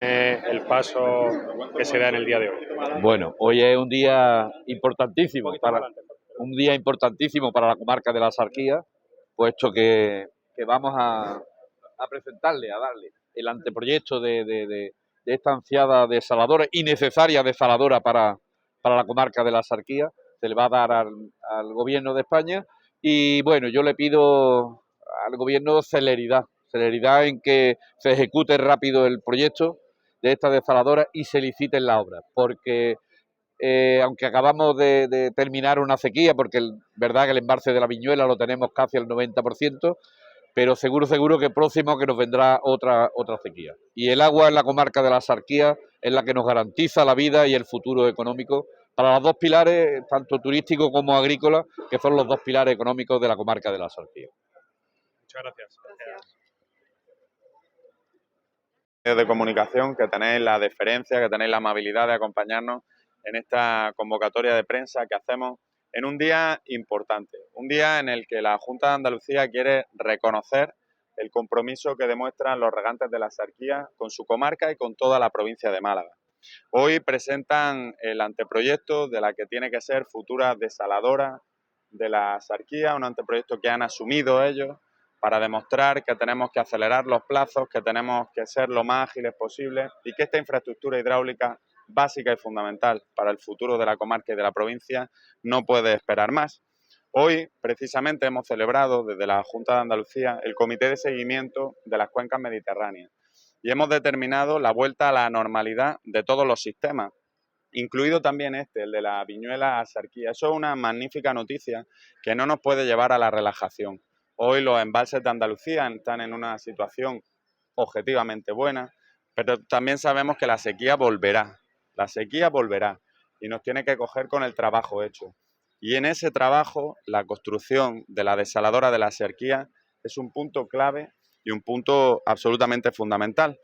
El paso que se da en el día de hoy. Bueno, hoy es un día importantísimo para la comarca de la Axarquía, puesto que vamos a presentarle, a darle el anteproyecto de esta ansiada desaladora y necesaria desaladora para la comarca de la Axarquía. Se le va a dar al Gobierno de España y bueno, yo le pido al Gobierno celeridad en que se ejecute rápido el proyecto de esta desaladora y se liciten las obras, porque aunque acabamos de terminar una sequía, porque es verdad que el embalse de la Viñuela lo tenemos casi al 90%, pero seguro que próximo que nos vendrá otra sequía. Y el agua en la comarca de la Axarquía es la que nos garantiza la vida y el futuro económico para los dos pilares, tanto turístico como agrícola, que son los dos pilares económicos de la comarca de la Axarquía. Muchas gracias. De comunicación, que tenéis la deferencia, que tenéis la amabilidad de acompañarnos en esta convocatoria de prensa que hacemos en un día importante, un día en el que la Junta de Andalucía quiere reconocer el compromiso que demuestran los regantes de la Axarquía con su comarca y con toda la provincia de Málaga. Hoy presentan el anteproyecto de la que tiene que ser futura desaladora de la Axarquía, un anteproyecto que han asumido ellos para demostrar que tenemos que acelerar los plazos, que tenemos que ser lo más ágiles posible y que esta infraestructura hidráulica básica y fundamental para el futuro de la comarca y de la provincia no puede esperar más. Hoy, precisamente, hemos celebrado desde la Junta de Andalucía el Comité de Seguimiento de las Cuencas Mediterráneas y hemos determinado la vuelta a la normalidad de todos los sistemas, incluido también el de la Viñuela Axarquía. Eso es una magnífica noticia que no nos puede llevar a la relajación. Hoy los embalses de Andalucía están en una situación objetivamente buena, pero también sabemos que la sequía volverá y nos tiene que coger con el trabajo hecho. Y en ese trabajo, la construcción de la desaladora de la Axarquía es un punto clave y un punto absolutamente fundamental.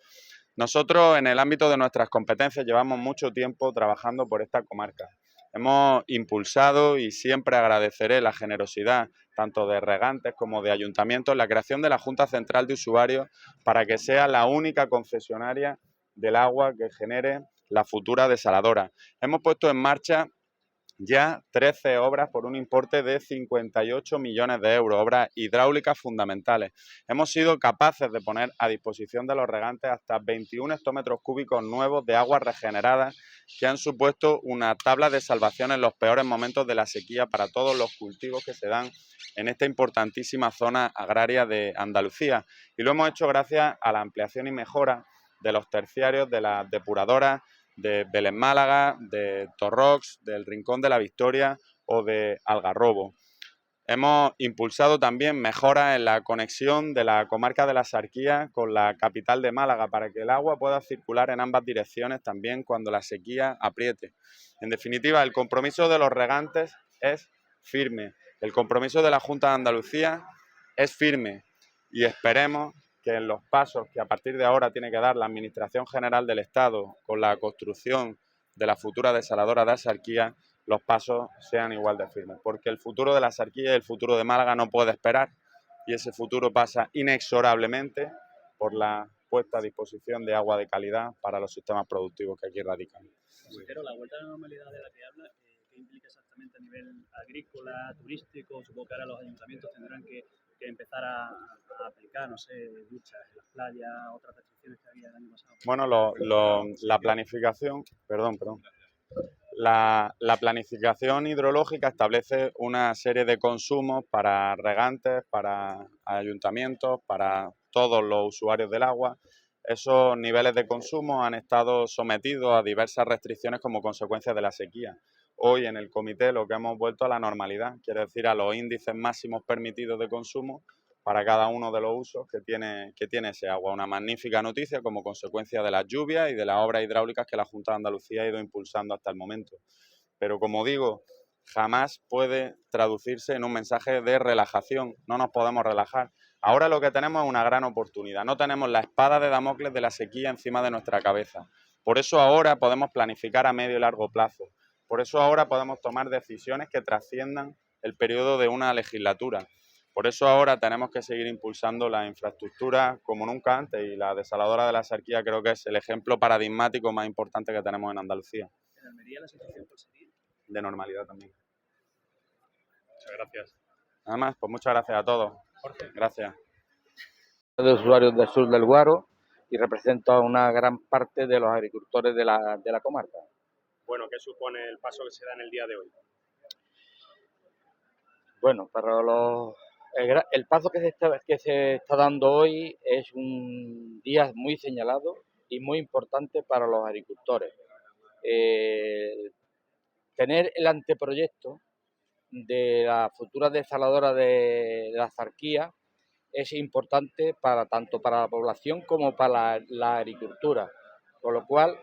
Nosotros, en el ámbito de nuestras competencias, llevamos mucho tiempo trabajando por esta comarca. Hemos impulsado y siempre agradeceré la generosidad tanto de regantes como de ayuntamientos, la creación de la Junta Central de Usuarios para que sea la única concesionaria del agua que genere la futura desaladora. Hemos puesto en marcha ya 13 obras por un importe de 58 millones de euros, obras hidráulicas fundamentales. Hemos sido capaces de poner a disposición de los regantes hasta 21 hectómetros cúbicos nuevos de aguas regeneradas que han supuesto una tabla de salvación en los peores momentos de la sequía para todos los cultivos que se dan en esta importantísima zona agraria de Andalucía. Y lo hemos hecho gracias a la ampliación y mejora de los terciarios de las depuradoras de Vélez Málaga, de Torrox, del Rincón de la Victoria o de Algarrobo. Hemos impulsado también mejoras en la conexión de la comarca de la Axarquía con la capital de Málaga para que el agua pueda circular en ambas direcciones también cuando la sequía apriete. En definitiva, el compromiso de los regantes es firme, el compromiso de la Junta de Andalucía es firme y esperemos que en los pasos que a partir de ahora tiene que dar la Administración General del Estado con la construcción de la futura desaladora de Axarquía, los pasos sean igual de firmes, porque el futuro de la Axarquía y el futuro de Málaga no puede esperar y ese futuro pasa inexorablemente por la puesta a disposición de agua de calidad para los sistemas productivos que aquí radican. Pero la vuelta a la normalidad de la que habla, ¿qué implica exactamente a nivel agrícola, turístico? Supongo que ahora los ayuntamientos tendrán que empezar a aplicar, no sé, duchas en las playas, otras restricciones que había el año pasado. Bueno, la planificación, perdón. La planificación hidrológica establece una serie de consumos para regantes, para ayuntamientos, para todos los usuarios del agua. Esos niveles de consumo han estado sometidos a diversas restricciones como consecuencia de la sequía. Hoy en el comité lo que hemos vuelto a la normalidad, quiere decir a los índices máximos permitidos de consumo para cada uno de los usos que tiene ese agua. Una magnífica noticia como consecuencia de las lluvias y de las obras hidráulicas que la Junta de Andalucía ha ido impulsando hasta el momento. Pero como digo, jamás puede traducirse en un mensaje de relajación, no nos podemos relajar. Ahora lo que tenemos es una gran oportunidad, no tenemos la espada de Damocles de la sequía encima de nuestra cabeza. Por eso ahora podemos planificar a medio y largo plazo. Por eso ahora podemos tomar decisiones que trasciendan el periodo de una legislatura. Por eso ahora tenemos que seguir impulsando la infraestructura como nunca antes, y la desaladora de la Axarquía creo que es el ejemplo paradigmático más importante que tenemos en Andalucía. ¿En Almería la situación cuál sería? De normalidad también. Muchas gracias. Nada más, pues muchas gracias a todos. Jorge. Gracias. De usuarios del sur del Guaro y represento a una gran parte de los agricultores de la comarca. Bueno, ¿qué supone el paso que se da en el día de hoy? Bueno, para el paso que se está dando hoy es un día muy señalado y muy importante para los agricultores. Tener el anteproyecto de la futura desaladora de la Axarquía es importante tanto para la población como para la agricultura, con lo cual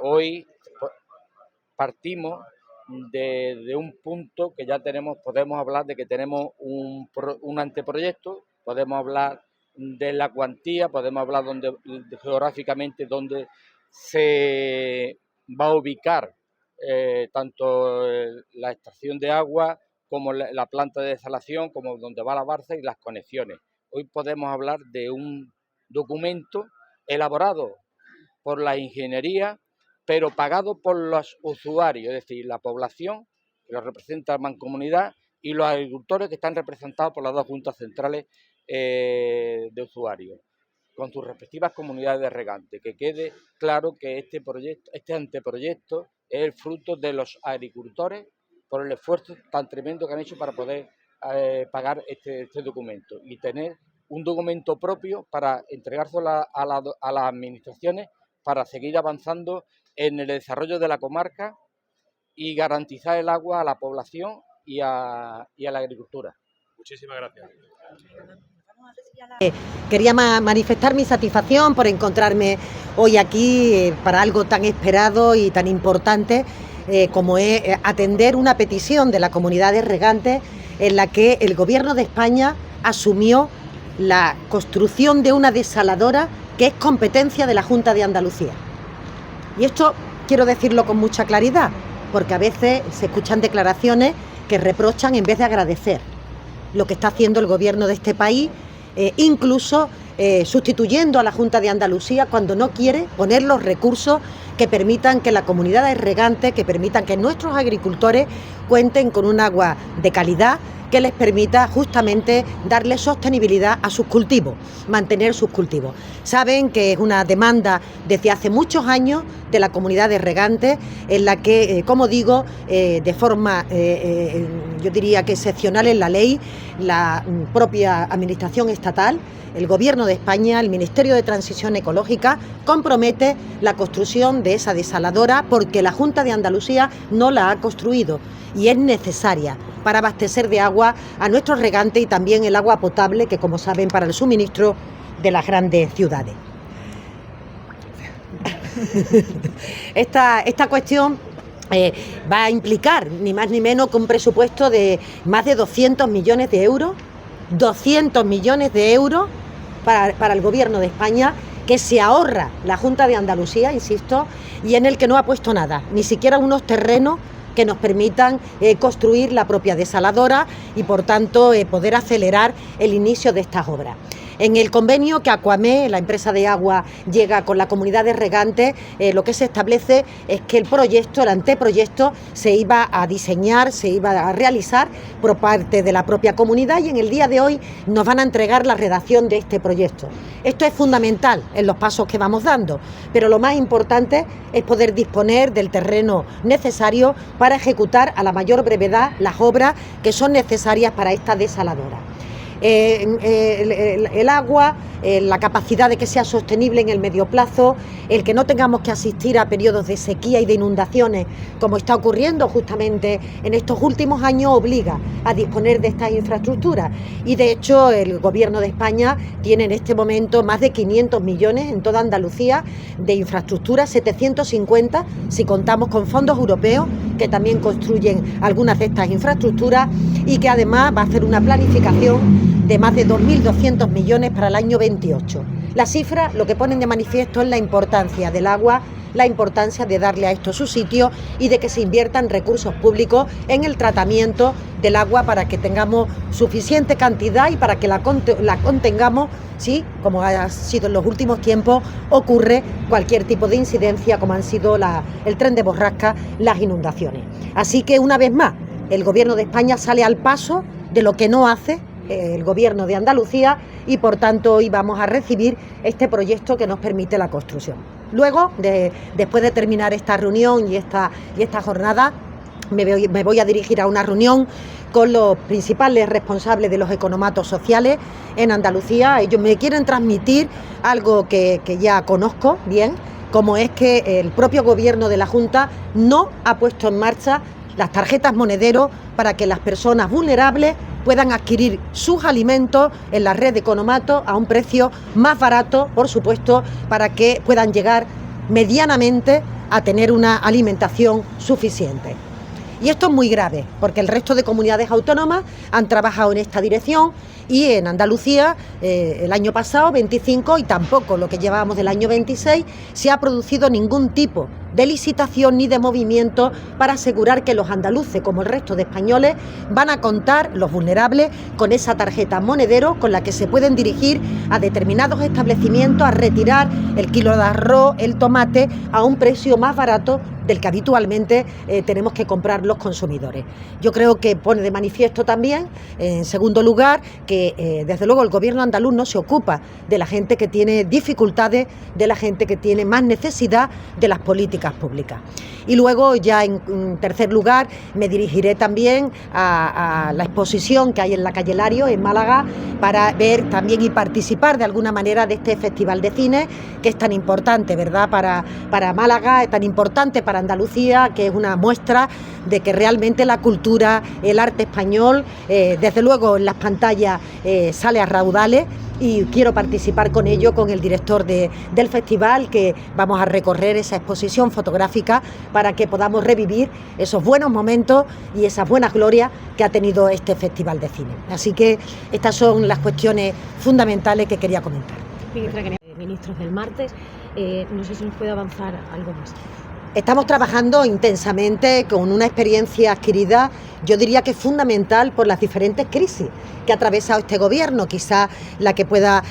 hoy partimos de un punto que ya podemos hablar de que tenemos un anteproyecto, podemos hablar de la cuantía, podemos hablar geográficamente dónde se va a ubicar tanto la estación de agua como la planta de desalación, como donde va la barza y las conexiones. Hoy podemos hablar de un documento elaborado por la ingeniería, pero pagado por los usuarios, es decir, la población, que lo representa la mancomunidad, y los agricultores, que están representados por las dos juntas centrales de usuarios, con sus respectivas comunidades de regantes. Que quede claro que este anteproyecto es el fruto de los agricultores por el esfuerzo tan tremendo que han hecho para poder pagar este documento y tener un documento propio para entregárselo a las administraciones para seguir avanzando en el desarrollo de la comarca y garantizar el agua a la población y a la agricultura. Muchísimas gracias. Quería manifestar mi satisfacción por encontrarme hoy aquí para algo tan esperado y tan importante como es atender una petición de la comunidad de regantes en la que el Gobierno de España asumió la construcción de una desaladora que es competencia de la Junta de Andalucía. Y esto quiero decirlo con mucha claridad, porque a veces se escuchan declaraciones que reprochan en vez de agradecer lo que está haciendo el Gobierno de este país, incluso sustituyendo a la Junta de Andalucía cuando no quiere poner los recursos que permitan que la comunidad de regantes, que permitan que nuestros agricultores cuenten con un agua de calidad que les permita justamente darle sostenibilidad a sus cultivos, mantener sus cultivos. Saben que es una demanda desde hace muchos años de la comunidad de regantes, en la que, como digo, de forma, yo diría que excepcional en la ley, la propia Administración estatal, el Gobierno de España, el Ministerio de Transición Ecológica, compromete la construcción de esa desaladora porque la Junta de Andalucía no la ha construido y es necesaria para abastecer de agua a nuestros regantes y también el agua potable, que como saben, para el suministro de las grandes ciudades. Esta cuestión va a implicar ni más ni menos que un presupuesto de más de 200 millones de euros, 200 millones de euros para el Gobierno de España, que se ahorra la Junta de Andalucía, insisto, y en el que no ha puesto nada, ni siquiera unos terrenos que nos permitan construir la propia desaladora y, por tanto, poder acelerar el inicio de estas obras. En el convenio que Aquamé, la empresa de agua, llega con la comunidad de regantes, lo que se establece es que el anteproyecto se iba a diseñar, se iba a realizar por parte de la propia comunidad, y en el día de hoy nos van a entregar la redacción de este proyecto. Esto es fundamental en los pasos que vamos dando, pero lo más importante es poder disponer del terreno necesario para ejecutar a la mayor brevedad las obras que son necesarias para esta desaladora. El agua, la capacidad de que sea sostenible en el medio plazo, el que no tengamos que asistir a periodos de sequía y de inundaciones, como está ocurriendo justamente en estos últimos años, obliga a disponer de estas infraestructuras. Y de hecho el Gobierno de España tiene en este momento más de 500 millones en toda Andalucía de infraestructuras, 750 si contamos con fondos europeos que también construyen algunas de estas infraestructuras, y que además va a hacer una planificación de más de 2.200 millones para el año 28. Las cifras lo que ponen de manifiesto es la importancia del agua, la importancia de darle a esto su sitio y de que se inviertan recursos públicos en el tratamiento del agua para que tengamos suficiente cantidad y para que la contengamos si, como ha sido en los últimos tiempos, ocurre cualquier tipo de incidencia como han sido el tren de borrasca, las inundaciones. Así que una vez más, el Gobierno de España sale al paso de lo que no hace el Gobierno de Andalucía y por tanto hoy vamos a recibir este proyecto que nos permite la construcción. Luego, después de terminar esta reunión y esta jornada, me voy a dirigir a una reunión con los principales responsables de los economatos sociales en Andalucía. Ellos me quieren transmitir algo que ya conozco bien, como es que el propio Gobierno de la Junta no ha puesto en marcha las tarjetas monedero para que las personas vulnerables puedan adquirir sus alimentos en la red de economatos a un precio más barato, por supuesto, para que puedan llegar medianamente a tener una alimentación suficiente. Y esto es muy grave, porque el resto de comunidades autónomas han trabajado en esta dirección y en Andalucía el año pasado, 25, y tampoco lo que llevábamos del año 26, se ha producido ningún tipo de licitación ni de movimiento para asegurar que los andaluces, como el resto de españoles, van a contar, los vulnerables, con esa tarjeta monedero con la que se pueden dirigir a determinados establecimientos a retirar el kilo de arroz, el tomate, a un precio más barato del que habitualmente tenemos que comprar los consumidores. Yo creo que pone de manifiesto también, en segundo lugar, que desde luego el Gobierno andaluz no se ocupa de la gente que tiene dificultades, de la gente que tiene más necesidad de las políticas públicas. Y luego, ya en tercer lugar, me dirigiré también a la exposición que hay en la calle Lario, en Málaga, para ver también y participar de alguna manera de este festival de cine, que es tan importante, ¿verdad?, para Málaga, es tan importante para Andalucía, que es una muestra de que realmente la cultura, el arte español, desde luego en las pantallas sale a raudales. Y quiero participar con ello, con el director del festival, que vamos a recorrer esa exposición fotográfica para que podamos revivir esos buenos momentos y esas buenas glorias que ha tenido este festival de cine. Así que estas son las cuestiones fundamentales que quería comentar. Ministros del martes, no sé si nos puede avanzar algo más. Estamos trabajando intensamente con una experiencia adquirida, yo diría que fundamental por las diferentes crisis que ha atravesado este gobierno. Quizá la que pueda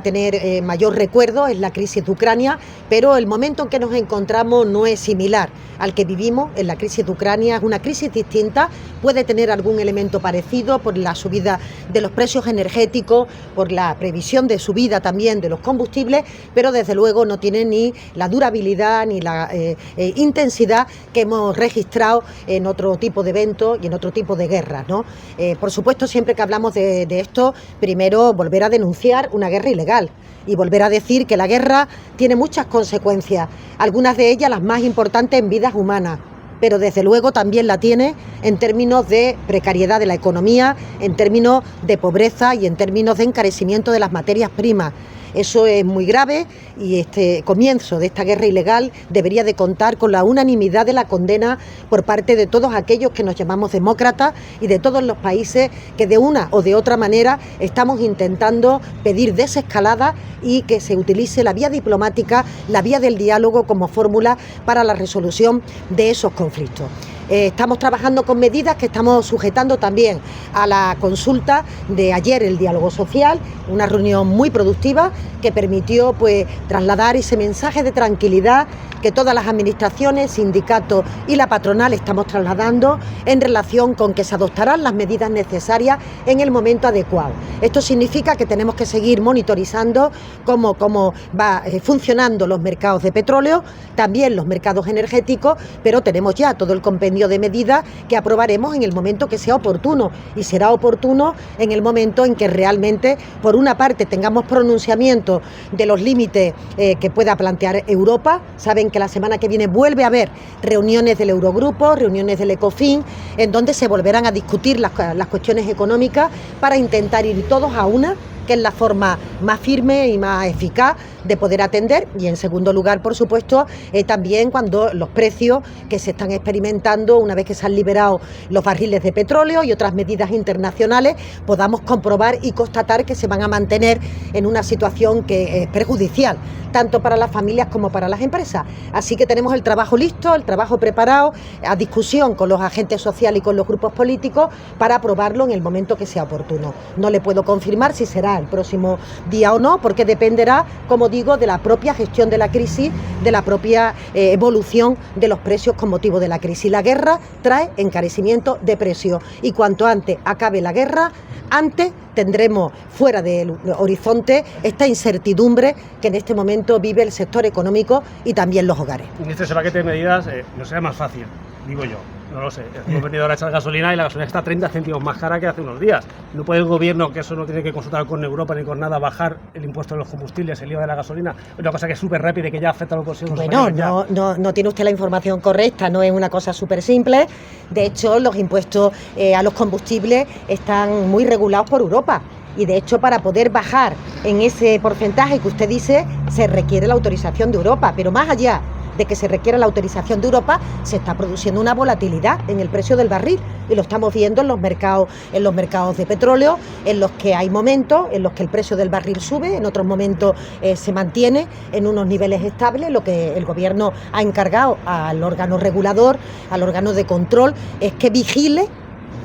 tener mayor recuerdo es la crisis de Ucrania, pero el momento en que nos encontramos no es similar al que vivimos en la crisis de Ucrania, es una crisis distinta, puede tener algún elemento parecido por la subida de los precios energéticos, por la previsión de subida también de los combustibles, pero desde luego no tiene ni la durabilidad ni la intensidad que hemos registrado en otro tipo de eventos y en otro tipo de guerras, ¿no? Por supuesto, siempre que hablamos de esto, primero volver a denunciar una guerra ilegal y volver a decir que la guerra tiene muchas consecuencias, algunas de ellas las más importantes en vidas humanas, pero desde luego también la tiene en términos de precariedad de la economía, en términos de pobreza y en términos de encarecimiento de las materias primas. Eso es muy grave y este comienzo de esta guerra ilegal debería de contar con la unanimidad de la condena por parte de todos aquellos que nos llamamos demócratas y de todos los países que de una o de otra manera estamos intentando pedir desescalada y que se utilice la vía diplomática, la vía del diálogo como fórmula para la resolución de esos conflictos. Estamos trabajando con medidas que estamos sujetando también a la consulta de ayer, el diálogo social, una reunión muy productiva que permitió pues trasladar ese mensaje de tranquilidad que todas las administraciones, sindicatos y la patronal estamos trasladando en relación con que se adoptarán las medidas necesarias en el momento adecuado. Esto significa que tenemos que seguir monitorizando cómo va funcionando los mercados de petróleo, también los mercados energéticos, pero tenemos ya todo el compendio de medidas que aprobaremos en el momento que sea oportuno, y será oportuno en el momento en que realmente, por una parte, tengamos pronunciamiento de los límites que pueda plantear Europa. Saben que la semana que viene vuelve a haber reuniones del Eurogrupo, reuniones del Ecofin, en donde se volverán a discutir las cuestiones económicas para intentar ir todos a una que es la forma más firme y más eficaz de poder atender, y en segundo lugar, por supuesto, también cuando los precios que se están experimentando una vez que se han liberado los barriles de petróleo y otras medidas internacionales, podamos comprobar y constatar que se van a mantener en una situación que es perjudicial, tanto para las familias como para las empresas. Así que tenemos el trabajo listo, el trabajo preparado, a discusión con los agentes sociales y con los grupos políticos para aprobarlo en el momento que sea oportuno. No le puedo confirmar si será el próximo día o no, porque dependerá, como digo, de la propia gestión de la crisis, de la propia evolución de los precios con motivo de la crisis. La guerra trae encarecimiento de precios y cuanto antes acabe la guerra, antes tendremos fuera del horizonte esta incertidumbre que en este momento vive el sector económico y también los hogares. En este paquete de medidas no será más fácil, digo yo. No lo sé, hemos venido ahora a echar gasolina y la gasolina está 30 céntimos más cara que hace unos días. No puede el gobierno, que eso no tiene que consultar con Europa ni con nada, bajar el impuesto de los combustibles, el IVA de la gasolina, una cosa que es súper rápida y que ya afecta a los bolsillos. Bueno, no tiene usted la información correcta, no es una cosa súper simple. De hecho, los impuestos a los combustibles están muy regulados por Europa. Y de hecho, para poder bajar en ese porcentaje que usted dice, se requiere la autorización de Europa, pero más allá de que se requiera la autorización de Europa, se está produciendo una volatilidad en el precio del barril y lo estamos viendo en los mercados de petróleo, en los que hay momentos en los que el precio del barril sube, en otros momentos se mantiene en unos niveles estables. Lo que el gobierno ha encargado al órgano regulador, al órgano de control, es que vigile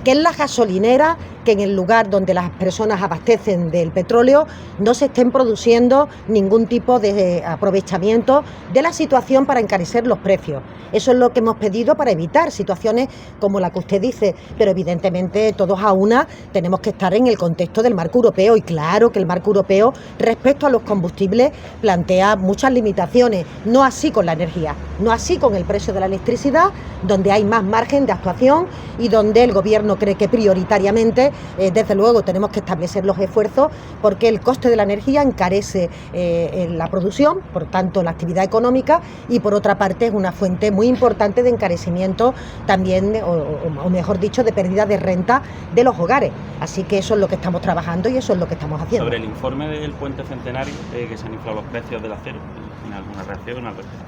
que en las gasolineras, que en el lugar donde las personas abastecen del petróleo no se estén produciendo ningún tipo de aprovechamiento de la situación para encarecer los precios. Eso es lo que hemos pedido para evitar situaciones como la que usted dice, pero evidentemente todos a una tenemos que estar en el contexto del marco europeo, y claro que el marco europeo respecto a los combustibles plantea muchas limitaciones, no así con la energía, no así con el precio de la electricidad, donde hay más margen de actuación y donde el gobierno cree que prioritariamente, desde luego, tenemos que establecer los esfuerzos porque el coste de la energía encarece la producción, por tanto la actividad económica, y por otra parte es una fuente muy importante de encarecimiento también, o mejor dicho, de pérdida de renta de los hogares. Así que eso es lo que estamos trabajando y eso es lo que estamos haciendo. Sobre el informe del puente centenario, que se han inflado los precios del acero, ¿tiene alguna reacción al respecto?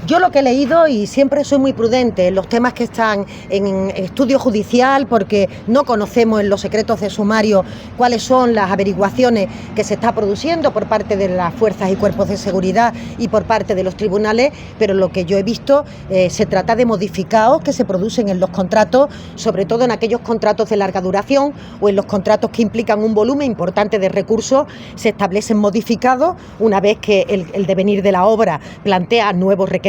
Yo lo que he leído, y siempre soy muy prudente en los temas que están en estudio judicial, porque no conocemos en los secretos de sumario cuáles son las averiguaciones que se está produciendo por parte de las fuerzas y cuerpos de seguridad y por parte de los tribunales, pero lo que yo he visto se trata de modificados que se producen en los contratos, sobre todo en aquellos contratos de larga duración o en los contratos que implican un volumen importante de recursos. Se establecen modificados una vez que el devenir de la obra plantea nuevos requerimientos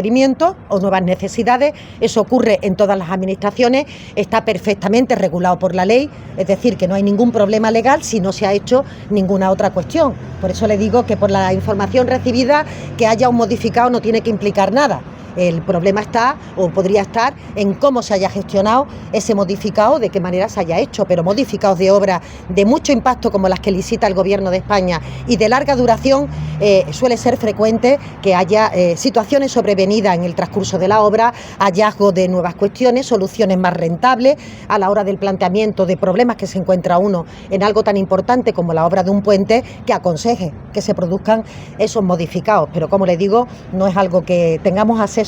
o nuevas necesidades. Eso ocurre en todas las administraciones, está perfectamente regulado por la ley, es decir, que no hay ningún problema legal si no se ha hecho ninguna otra cuestión. Por eso le digo que por la información recibida, que haya un modificado no tiene que implicar nada. El problema está, o podría estar, en cómo se haya gestionado ese modificado, de qué manera se haya hecho, pero modificados de obra de mucho impacto como las que licita el Gobierno de España y de larga duración, suele ser frecuente que haya situaciones sobrevenidas en el transcurso de la obra, hallazgo de nuevas cuestiones, soluciones más rentables a la hora del planteamiento de problemas que se encuentra uno en algo tan importante como la obra de un puente, que aconseje que se produzcan esos modificados. Pero como le digo, no es algo que tengamos acceso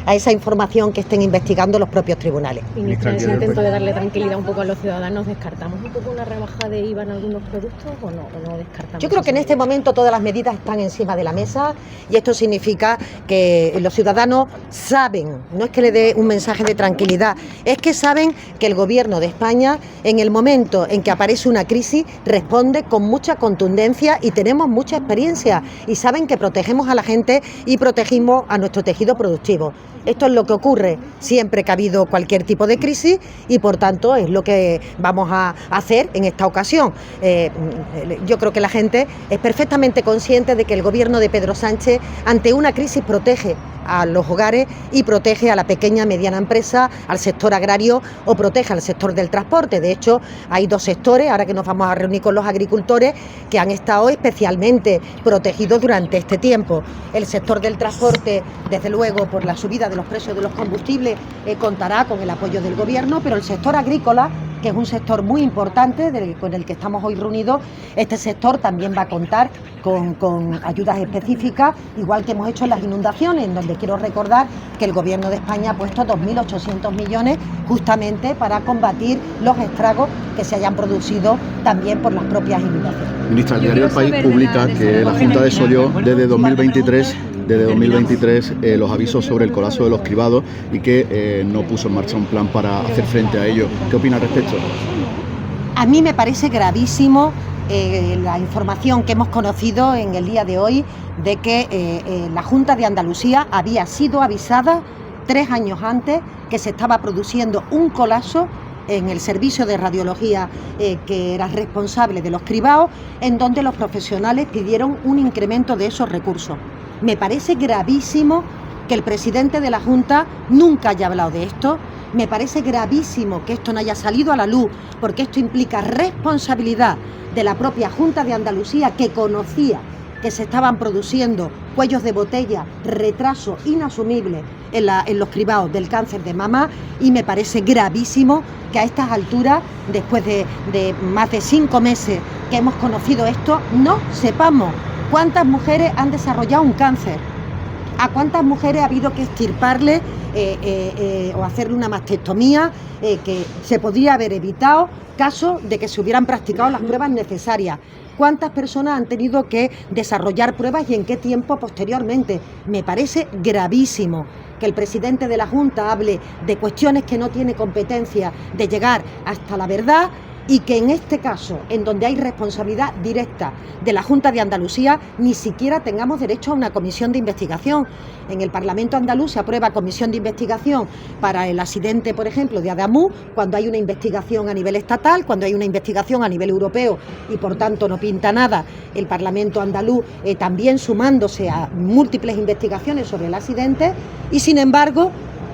a esa información que estén investigando los propios tribunales. Ministra, en ese intento de darle tranquilidad un poco a los ciudadanos, ¿descartamos un poco una rebaja de IVA en algunos productos o no descartamos? Yo creo que en este momento todas las medidas están encima de la mesa y esto significa que los ciudadanos saben, no es que le dé un mensaje de tranquilidad, es que saben que el Gobierno de España, en el momento en que aparece una crisis, responde con mucha contundencia y tenemos mucha experiencia y saben que protegemos a la gente y protegimos a nuestro tejido productivo. Esto es lo que ocurre siempre que ha habido cualquier tipo de crisis y por tanto es lo que vamos a hacer en esta ocasión. Yo creo que la gente es perfectamente consciente de que el gobierno de Pedro Sánchez ante una crisis protege a los hogares y protege a la pequeña y mediana empresa, al sector agrario o protege al sector del transporte. De hecho, hay dos sectores, ahora que nos vamos a reunir con los agricultores, que han estado especialmente protegidos durante este tiempo. El sector del transporte, desde luego, por la subida de los precios de los combustibles, contará con el apoyo del gobierno, pero el sector agrícola, que es un sector muy importante con el que estamos hoy reunidos. Este sector también va a contar con ayudas específicas, igual que hemos hecho en las inundaciones, en donde quiero recordar que el Gobierno de España ha puesto 2.800 millones justamente para combatir los estragos que se hayan producido también por las propias inundaciones. Ministra, el diario El País publica que la Junta desoyó desde 2023 los avisos sobre el colapso de los cribados y que no puso en marcha un plan para hacer frente a ello. ¿Qué opina al respecto? A mí me parece gravísimo la información que hemos conocido en el día de hoy de que la Junta de Andalucía había sido avisada 3 años antes que se estaba produciendo un colapso en el servicio de radiología que era responsable de los cribados, en donde los profesionales pidieron un incremento de esos recursos. Me parece gravísimo que el presidente de la Junta nunca haya hablado de esto. Me parece gravísimo que esto no haya salido a la luz, porque esto implica responsabilidad de la propia Junta de Andalucía, que conocía que se estaban produciendo cuellos de botella, retraso inasumible en los cribados del cáncer de mama, y me parece gravísimo que a estas alturas, después de más de 5 meses que hemos conocido esto, no sepamos cuántas mujeres han desarrollado un cáncer, a cuántas mujeres ha habido que extirparle o hacerle una mastectomía, que se podría haber evitado caso de que se hubieran practicado las pruebas necesarias. ¿Cuántas personas han tenido que desarrollar pruebas y en qué tiempo posteriormente? Me parece gravísimo que el presidente de la Junta hable de cuestiones que no tiene competencia de llegar hasta la verdad, y que en este caso, en donde hay responsabilidad directa de la Junta de Andalucía, ni siquiera tengamos derecho a una comisión de investigación. En el Parlamento andaluz se aprueba comisión de investigación para el accidente, por ejemplo, de Adamuz, cuando hay una investigación a nivel estatal, cuando hay una investigación a nivel europeo, y por tanto no pinta nada el Parlamento andaluz también sumándose a múltiples investigaciones sobre el accidente, y sin embargo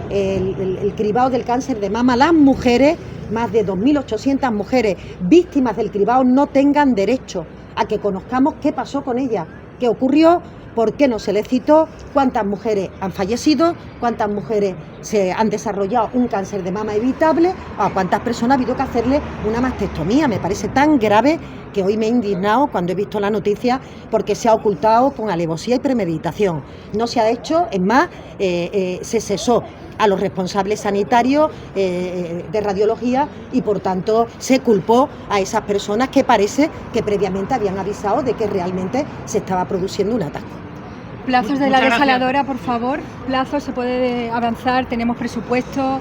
el cribado del cáncer de mama, las mujeres, más de 2.800 mujeres víctimas del cribado, no tengan derecho a que conozcamos qué pasó con ellas, qué ocurrió, por qué no se les citó, cuántas mujeres han fallecido, cuántas mujeres se han desarrollado un cáncer de mama evitable, o a cuántas personas ha habido que hacerle una mastectomía. Me parece tan grave que hoy me he indignado cuando he visto la noticia, porque se ha ocultado con alevosía y premeditación. No se ha hecho, es más, se cesó a los responsables sanitarios de radiología, y por tanto se culpó a esas personas que parece que previamente habían avisado de que realmente se estaba produciendo un ataque. Plazos de la desaladora, por favor. Plazos, se puede avanzar, tenemos presupuesto.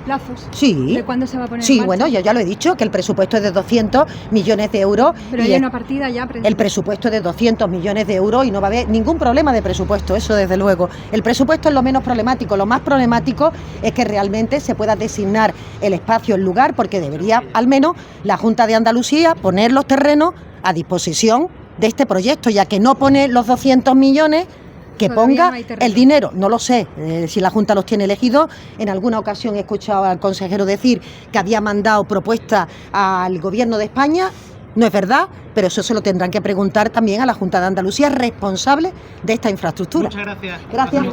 ¿Plazos? Sí. ¿De cuándo se va a poner en Sí, marcha? bueno, yo ya lo he dicho, que el presupuesto es de 200 millones de euros. Pero hay una partida ya. El presupuesto es de 200 millones de euros y no va a haber ningún problema de presupuesto, eso desde luego. El presupuesto es lo menos problemático. Lo más problemático es que realmente se pueda designar el espacio, el lugar, porque debería al menos la Junta de Andalucía poner los terrenos a disposición de este proyecto, ya que no pone los 200 millones, que ponga el dinero. No lo sé si la Junta los tiene elegidos. En alguna ocasión he escuchado al consejero decir que había mandado propuestas al Gobierno de España. No es verdad, pero eso se lo tendrán que preguntar también a la Junta de Andalucía, responsable de esta infraestructura. Muchas gracias. Gracias.